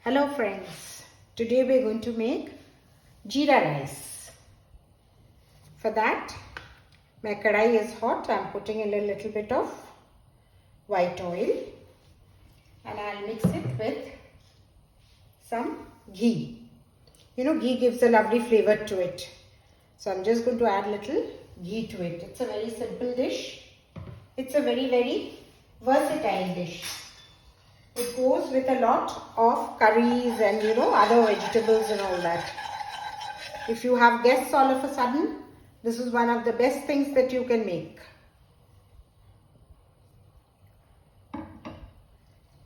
Hello friends, today we are going to make Jeera rice. For that, my kadai is hot. I am putting in a little bit of white oil and I will mix it with some ghee. You know, ghee gives a lovely flavor to it. So I am just going to add little ghee to it. It's a very simple dish. It's a very versatile dish. It goes with a lot of curries and other vegetables and all that. If you have guests all of a sudden, this is one of the best things that you can make.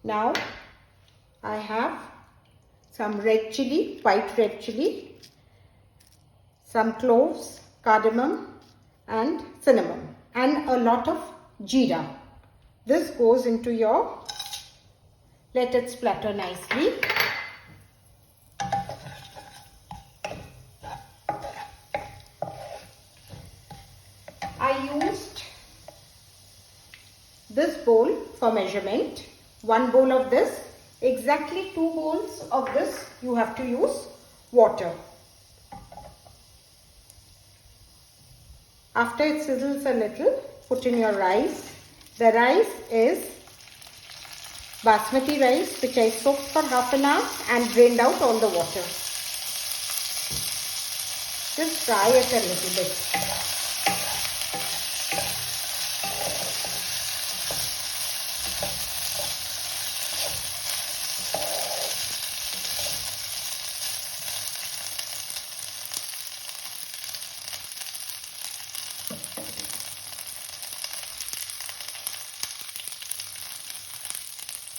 Now I have some red chili, white red chili, some cloves, cardamom and cinnamon and a lot of jeera. This goes into your, let it splatter nicely. I used this bowl for measurement. 1 bowl of this, exactly 2 bowls of this you have to use water. After it sizzles a little, put in your rice. The rice is basmati rice which I soaked for half an hour and drained out all the water. Just fry it a little bit.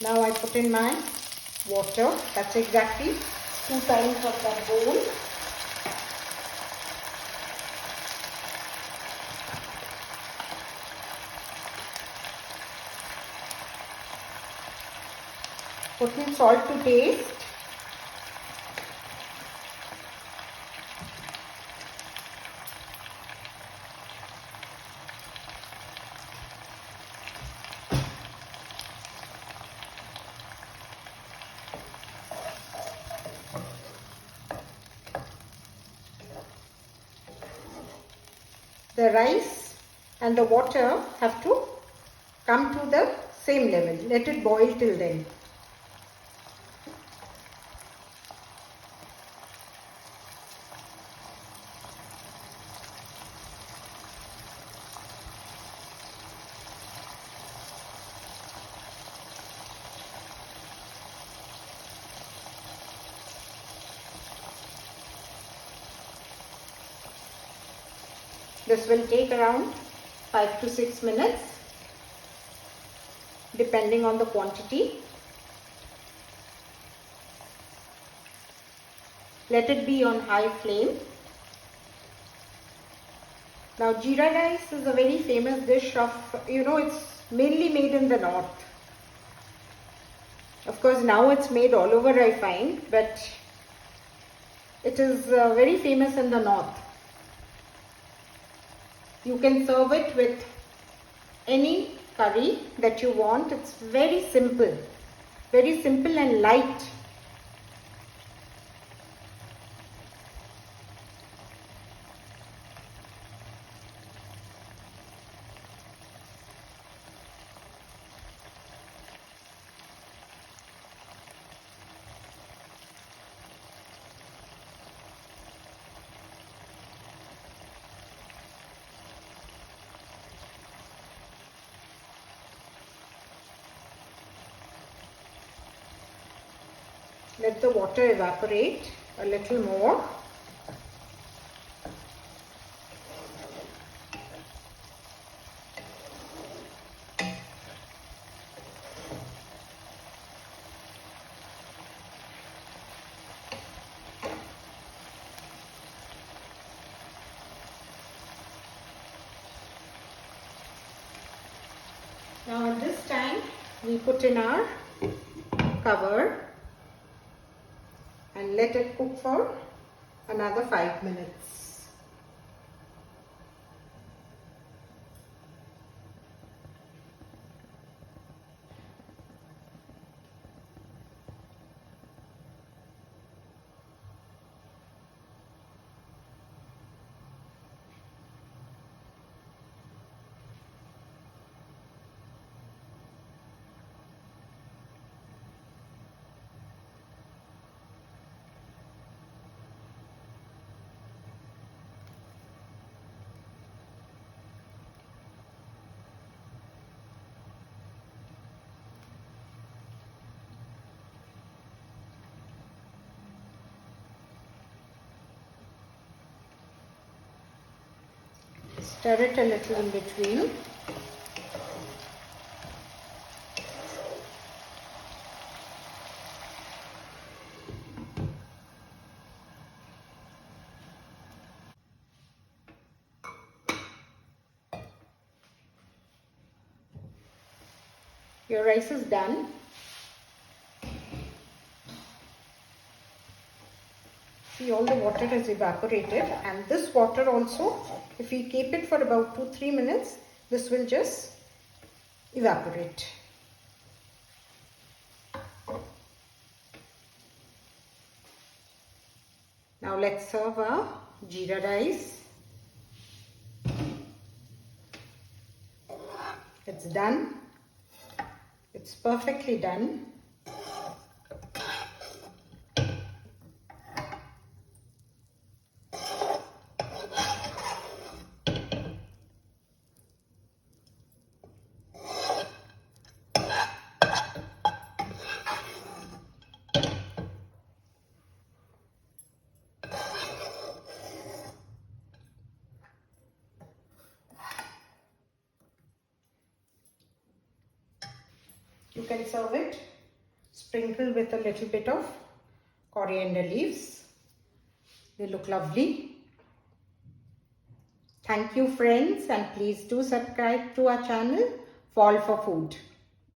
Now I put in my water. That's exactly 2 times of that bowl. Put in salt to taste. The rice and the water have to come to the same level. Let it boil till then. This will take around 5 to 6 minutes depending on the quantity. Let it be on high flame. Now jeera rice is a very famous dish of, it's mainly made in the north. Of course now it's made all over I find, but it is very famous in the north. You can serve it with any curry that you want. It's very simple and light. Let the water evaporate a little more. Now at this time we put in our cover and let it cook for another 5 minutes. Stir it a little in between. Your rice is done. See, all the water has evaporated, and this water also, if we keep it for about 2-3 minutes, this will just evaporate. Now let's serve our jeera rice. It's done. It's perfectly done. You can serve it sprinkled with a little bit of coriander leaves. They look lovely. Thank you friends, and please do subscribe to our channel Fall for Food.